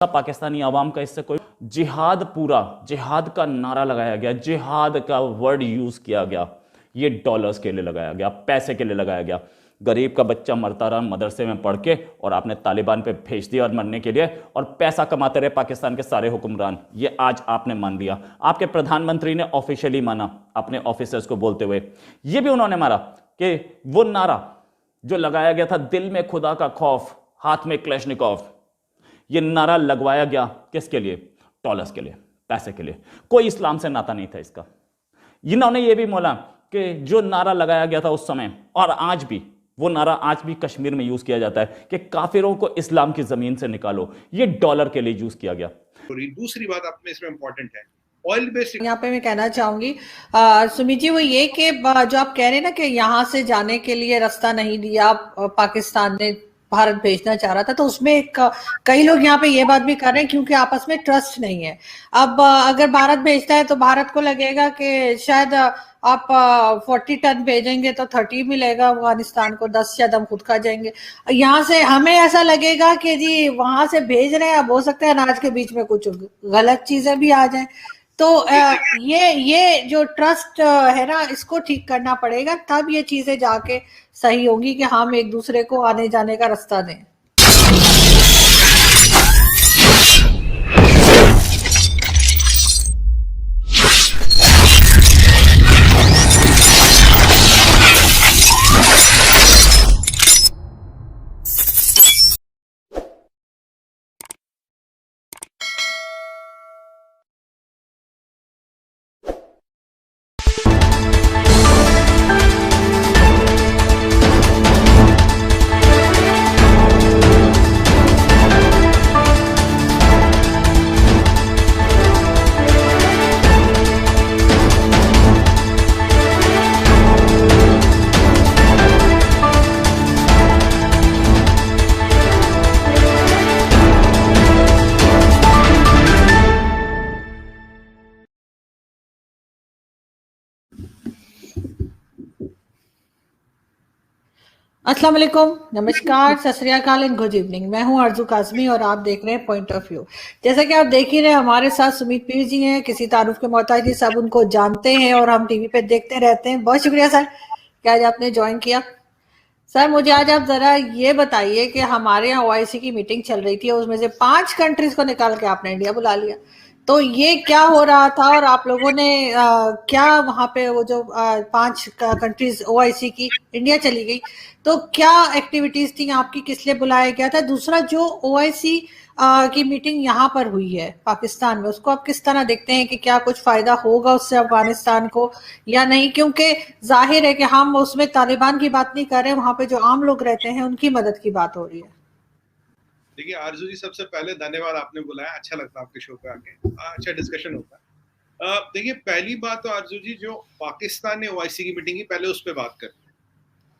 पाकिस्तानी आवाम का इससे कोई जिहाद, पूरा जिहाद का नारा लगाया गया, जिहाद का वर्ड यूज किया गया, ये डॉलर्स के लिए लगाया गया, पैसे के लिए लगाया गया। गरीब का बच्चा मरता रहा मदरसे में पढ़ के और आपने तालिबान पे भेज दिया और मरने के लिए, और पैसा कमाते रहे पाकिस्तान के सारे हुक्मरान। ये आज आपने मान लिया, आपके प्रधानमंत्री ने ऑफिशियली माना अपने ऑफिसर्स को बोलते हुए। ये भी उन्होंने माना कि वो नारा जो लगाया गया था, दिल में खुदा का खौफ, हाथ में क्लैशनिकोव, ये नारा लगवाया गया किसके लिए? डॉलर्स के लिए, पैसे के लिए। कोई इस्लाम से नाता नहीं था इसका। इन्होंने ये भी बोला कि जो नारा लगाया गया था उस समय और आज भी, वो नारा आज भी कश्मीर में यूज किया जाता है कि काफिरों को इस्लाम की जमीन से निकालो, ये डॉलर के लिए यूज किया गया। दूसरी बात आप में इसमें इंपॉर्टेंट है, ऑयल बेस्ड। यहाँ पे मैं कहना चाहूंगी सुमित जी, वो ये कि जो आप कह रहे हैं ना कि यहाँ से जाने के लिए रास्ता नहीं दिया पाकिस्तान ने, भारत भेजना चाह रहा था, तो उसमें कई लोग यहाँ पे ये बात भी कर रहे हैं क्योंकि आपस में ट्रस्ट नहीं है। अब अगर भारत भेजता है तो भारत को लगेगा कि शायद आप 40 टन भेजेंगे तो 30 मिलेगा अफगानिस्तान को, 10 शायद हम खुद खा जाएंगे। यहाँ से हमें ऐसा लगेगा कि जी वहां से भेज रहे हैं, अब हो सकता है अनाज के बीच में कुछ गलत चीजें भी आ जाएं। तो ये जो ट्रस्ट है ना, इसको ठीक करना पड़ेगा, तब ये चीजें जाके सही होगी कि हम एक दूसरे को आने जाने का रास्ता दें। अस्सलाम वालेकुम, नमस्कार, सत श्री अकाल एंड गुड इवनिंग। मैं हूं आरजू काजमी और आप देख रहे हैं पॉइंट ऑफ व्यू। जैसा कि आप देख ही रहे, हमारे साथ सुमित पीर जी हैं, किसी तारुफ के मोहताज नहीं, सब उनको जानते हैं और हम टीवी पे देखते रहते हैं। बहुत शुक्रिया सर कि आज आपने ज्वाइन किया। सर मुझे आज आप जरा ये बताइए कि हमारे यहाँ ओआईसी की मीटिंग चल रही थी, उसमें से 5 कंट्रीज को निकाल के आपने इंडिया बुला लिया, तो ये क्या हो रहा था और आप लोगों ने क्या वहां पे वो जो 5 कंट्रीज ओआईसी की इंडिया चली गई, तो क्या एक्टिविटीज थी आपकी, किस लिए बुलाया गया था? दूसरा, जो ओआईसी की मीटिंग यहाँ पर हुई है पाकिस्तान में, उसको आप किस तरह देखते हैं कि क्या कुछ फायदा होगा उससे अफगानिस्तान को या नहीं? क्योंकि जाहिर है कि हम उसमें तालिबान की बात नहीं कर रहे, वहां पे जो आम लोग रहते हैं उनकी मदद की बात हो रही है। देखिए आरजू जी, सबसे पहले धन्यवाद, आपने बुलाया, अच्छा लगता है आपके शो पे आके, अच्छा डिस्कशन होता है। देखिए पहली बात तो आरजू जी, जो पाकिस्तान ने ओआईसी की मीटिंग की, पहले उस पर बात कर।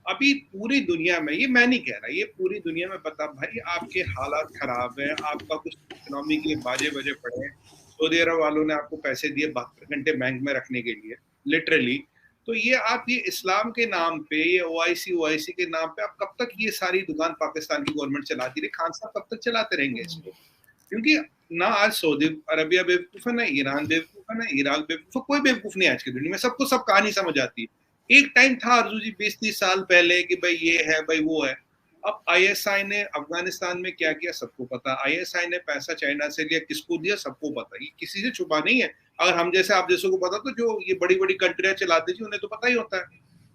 अभी पूरी दुनिया में, ये मैं नहीं कह रहा, ये पूरी दुनिया में पता भाई, आपके हालात खराब हैं, आपका कुछ इकोनॉमी के बाजे बजे पड़े हैं, सऊदी अरब वालों ने आपको पैसे दिए 72 घंटे बैंक में रखने के लिए, लिटरली। तो ये आप ये इस्लाम के नाम पे, ये ओआईसी के नाम पे आप कब तक ये सारी दुकान पाकिस्तान की गवर्नमेंट चलाती रही? खान साहब कब तक चलाते रहेंगे इसको? क्योंकि ना आज सऊदी अरबिया बेवकूफ है, ना ईरान बेवकूफ है, ना इराक बेवकूफ है, कोई बेवकूफ नहीं आज की दुनिया में, सबको सब कहानी समझ आती है। एक टाइम था अर्जू जी 20-30 साल पहले कि भाई ये है, भाई वो है। अब आईएसआई ने अफगानिस्तान में क्या किया सबको पता, आईएसआई ने पैसा चाइना से लिया, किसको दिया सबको पता, ये किसी से छुपा नहीं है। अगर हम जैसे आप जैसे को पता, तो जो ये बड़ी बड़ी कंट्रियां चलाती थी उन्हें तो पता ही होता है।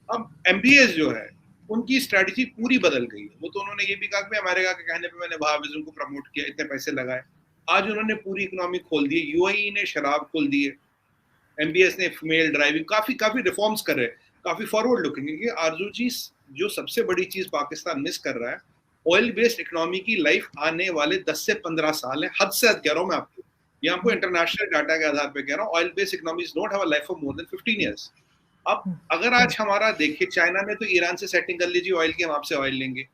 अब एमबीएस जो है, उनकी स्ट्रेटजी पूरी बदल गई है। वो तो उन्होंने ये भी कहा कि अमेरिका के कहने पे मैंने वहाबिज्म को प्रमोट किया, इतने पैसे लगाए। आज उन्होंने पूरी इकोनॉमी खोल दी, यूएई ने शराब खोल दी है, एमबीएस ने फीमेल ड्राइविंग, काफी रिफॉर्म्स कर रहे हैं, काफी फॉरवर्ड लुकिंग है। आरजू जी, जो सबसे बड़ी चीज पाकिस्तान मिस कर रहा है, ऑयल बेस्ड इकोनॉमी की लाइफ आने वाले 10 से 15 साल है, हद से हद कह रहा हूं मैं आपको, ये आपको इंटरनेशनल डाटा के आधार पर कह रहा हूं। Oil based economies don't have a life of more than 15 years. अब अगर आज हमारा देखिए, चाइना ने तो ईरान से सेटिंग कर लीजिए ऑयल की, हम आपसे ऑयल लेंगे।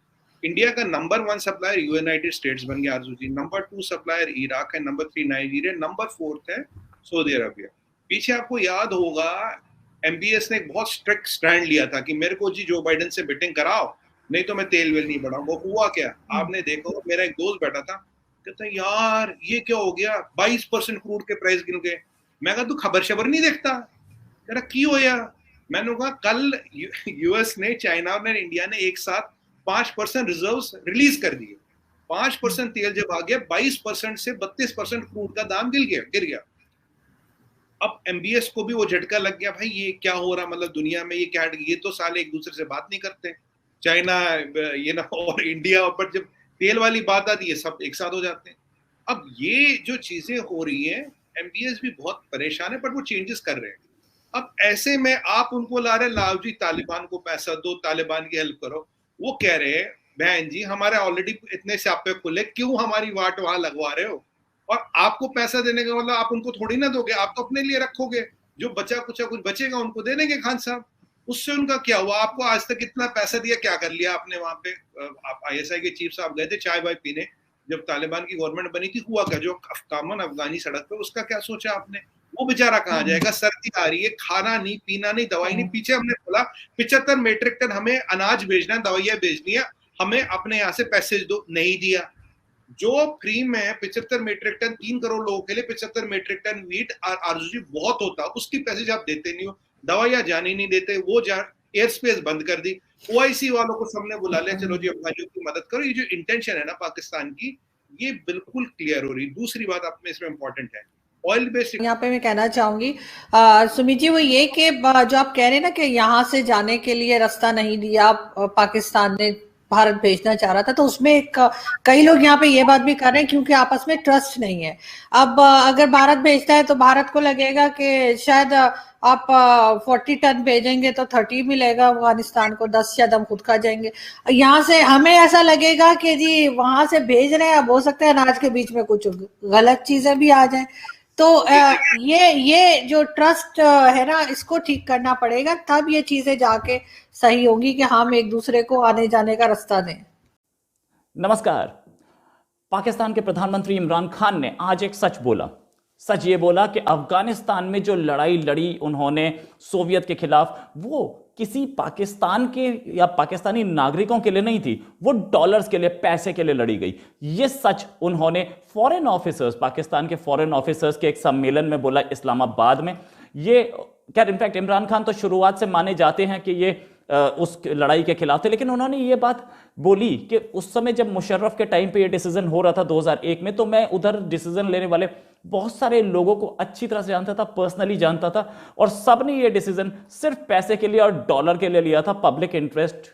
इंडिया का नंबर 1 सप्लायर यूनाइटेड स्टेट्स बन गया आरजू जी, नंबर 2 सप्लायर इराक है, नंबर 3 नाइजीरिया, नंबर 4 है सऊदी अरबिया। पीछे आपको याद होगा एमबीएस ने एक बहुत स्ट्रिक्ट स्टैंड लिया था कि मेरे को जी जो बाइडेन से बिटिंग कराओ, नहीं तो मैं तेल वेल नहीं बढ़ाऊंगा। हुआ क्या आपने देखो, मेरा एक दोस्त बैठा था, कहता है यार ये क्या हो गया, 22% क्रूड के प्राइस गिर गए। मैं कहा तू खबर शबर नहीं देखता? कह रहा की होया? मैंने कहा कल यूएस ने, चाइना और इंडिया ने एक साथ 5% रिजर्व्स रिलीज कर दिए। 5% तेल जब आ गया, 22% से 32% क्रूड का दाम गिर गया। अब एमबीएस को भी वो झटका लग गया, भाई ये क्या हो रहा, मतलब दुनिया में ये क्या, ये तो साले एक दूसरे से बात नहीं करते, चाइना ये ना और इंडिया, पर जब तेल वाली बात आती है सब एक साथ हो जाते हैं। अब ये जो चीजें हो रही हैं, एमबीएस भी बहुत परेशान है, पर वो चेंजेस कर रहे हैं। अब ऐसे में आप उनको ला रहे, लाओ जी तालिबान को पैसा दो, तालिबान की हेल्प करो। वो कह रहे हैं बहन जी हमारे ऑलरेडी इतने स्यापे खुले, क्यों हमारी वाट वहां लगवा रहे हो? और आपको पैसा देने का मतलब आप उनको थोड़ी ना दोगे, आप तो अपने लिए रखोगे, जो बचा कुछ बचेगा उनको दे देंगे खान साहब। उससे उनका क्या हुआ? आपको आज तक इतना पैसा दिया, क्या कर लिया आपने वहां पे? आप आईएसआई के चीफ साहब गए थे चाय वाय पीने, जब तालिबान की गवर्नमेंट बनी थी, हुआ क्या? जो कामन अफगानी सड़क पे, उसका क्या सोचा आपने? वो बेचारा कहाँ जाएगा? सर्दी आ रही है, खाना नहीं, पीना नहीं, दवाई नहीं। पीछे हमने बोला 75 मीट्रिक टन हमें अनाज भेजना है, दवाइयां भेजनी है, हमें अपने यहाँ से पैसेज दो, नहीं दिया। जो फ्री में 75 मीट्रिक टन 3 करोड़ लोगों के लिए 75 मीट्रिक टन वीट आरजी बहुत होता, उसकी पैसेज आप देते नहीं हो, दवाइयां जाने नहीं देते, वो एयर स्पेस बंद कर दी। ओआईसी वालों को सबने बुला लिया, चलो जी अफगानियों की मदद करो। ये जो इंटेंशन है ना पाकिस्तान की, ये बिल्कुल क्लियर हो रही। दूसरी बात आप में इसमें इंपॉर्टेंट है, ऑयल बेस्ड। यहाँ पे मैं कहना चाहूंगी सुमित जी, वो ये कि जो आप कह रहे हैं ना कि यहाँ से जाने के लिए रास्ता नहीं दिया पाकिस्तान ने, भारत भेजना चाह रहा था, तो उसमें कई लोग यहाँ पे ये बात भी कर रहे हैं क्योंकि आपस में ट्रस्ट नहीं है। अब अगर भारत भेजता है तो भारत को लगेगा कि शायद आप 40 टन भेजेंगे तो 30 मिलेगा अफगानिस्तान को, 10 शायद हम खुद खा जाएंगे। यहाँ से हमें ऐसा लगेगा कि जी वहां से भेज रहे हैं, अब हो सकता है अनाज के बीच में कुछ गलत चीजें भी आ जाए। तो ये जो ट्रस्ट है ना, इसको ठीक करना पड़ेगा, तब ये चीजें जाके सही होगी कि हम एक दूसरे को आने जाने का रास्ता दें। नमस्कार। पाकिस्तान के प्रधानमंत्री इमरान खान ने आज एक सच बोला। सच ये बोला कि अफगानिस्तान में जो लड़ाई लड़ी उन्होंने सोवियत के खिलाफ, वो किसी पाकिस्तान के या पाकिस्तानी नागरिकों के लिए नहीं थी, वो डॉलर्स के लिए, पैसे के लिए लड़ी गई। ये सच उन्होंने फॉरेन ऑफिसर्स, पाकिस्तान के फॉरेन ऑफिसर्स के एक सम्मेलन में बोला इस्लामाबाद में। ये क्या, इनफैक्ट इमरान खान तो शुरुआत से माने जाते हैं कि ये उस लड़ाई के खिलाफ थे, लेकिन उन्होंने ये बात बोली कि उस समय जब मुशर्रफ के टाइम पे ये डिसीजन हो रहा था 2001 में, तो मैं उधर डिसीजन लेने वाले बहुत सारे लोगों को अच्छी तरह से जानता था, पर्सनली जानता था, और सब ने ये डिसीजन सिर्फ पैसे के लिए और डॉलर के लिए लिया था। पब्लिक इंटरेस्ट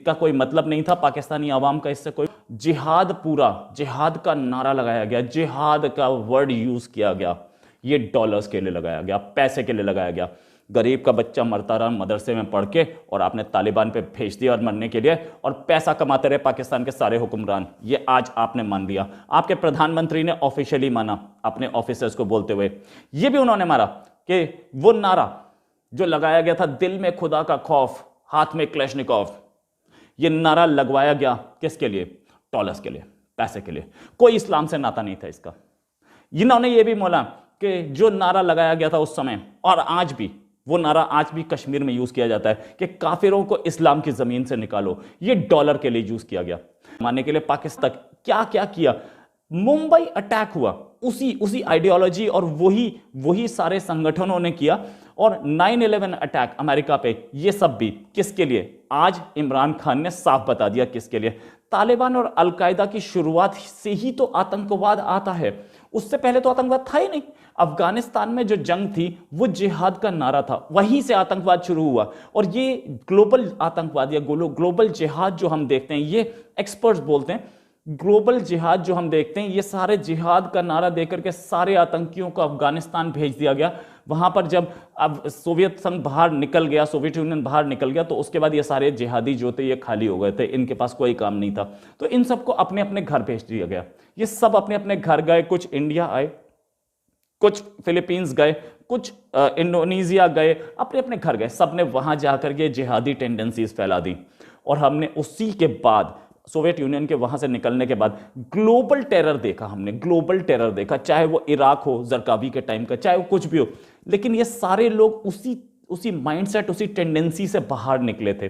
का कोई मतलब नहीं था, पाकिस्तानी आवाम का इससे कोई। जिहाद, पूरा जिहाद का नारा लगाया गया, जिहाद का वर्ड यूज किया गया, ये डॉलर्स के लिए लगाया गया, पैसे के लिए लगाया गया। गरीब का बच्चा मरता रहा मदरसे में पढ़ के, और आपने तालिबान पे भेज दिया और मरने के लिए, और पैसा कमाते रहे पाकिस्तान के सारे हुक्मरान। ये आज आपने मान लिया, आपके प्रधानमंत्री ने ऑफिशियली माना अपने ऑफिसर्स को बोलते हुए। ये भी उन्होंने माना कि वो नारा जो लगाया गया था, दिल में खुदा का खौफ, हाथ में क्लैशनिकोव, ये नारा लगवाया गया किसके लिए? डॉलर्स के लिए, पैसे के लिए। कोई इस्लाम से नाता नहीं था इसका। इन्होंने ये भी बोला कि जो नारा लगाया गया था उस समय, और आज भी वो नारा आज भी कश्मीर में यूज किया जाता है कि काफिरों को इस्लाम की जमीन से निकालो, ये डॉलर के लिए यूज किया गया। मानने के लिए पाकिस्तान क्या क्या किया। मुंबई अटैक हुआ उसी आइडियोलॉजी और वही सारे संगठनों ने किया, और 9/11 अटैक अमेरिका पे, ये सब भी किसके लिए? आज इमरान खान ने साफ बता दिया किसके लिए। तालिबान और अलकायदा की शुरुआत से ही तो आतंकवाद आता है, उससे पहले तो आतंकवाद था ही नहीं। अफगानिस्तान में जो जंग थी वो जिहाद का नारा था, वहीं से आतंकवाद शुरू हुआ। और ये ग्लोबल आतंकवाद या ग्लोबल जिहाद जो हम देखते हैं, ये एक्सपर्ट्स बोलते हैं ग्लोबल जिहाद जो हम देखते हैं, ये सारे जिहाद का नारा देकर के सारे आतंकियों को अफगानिस्तान भेज दिया गया। वहां पर जब अब सोवियत संघ बाहर निकल गया, सोवियत यूनियन बाहर निकल गया, तो उसके बाद ये सारे जिहादी जो थे ये खाली हो गए थे, इनके पास कोई काम नहीं था, तो इन सबको अपने अपने घर भेज दिया गया। ये सब अपने अपने घर गए, कुछ इंडिया आए, कुछ फिलीपींस गए, कुछ इंडोनेशिया गए, अपने अपने घर गए, सबने वहां जाकर के जिहादी टेंडेंसीज फैला दी। और हमने उसी के बाद सोवियत यूनियन के वहां से निकलने के बाद ग्लोबल टेरर देखा, हमने ग्लोबल टेरर देखा, चाहे वो इराक हो जरकावी के टाइम का, चाहे वो कुछ भी हो, लेकिन ये सारे लोग उसी माइंडसेट, उसी टेंडेंसी से बाहर निकले थे।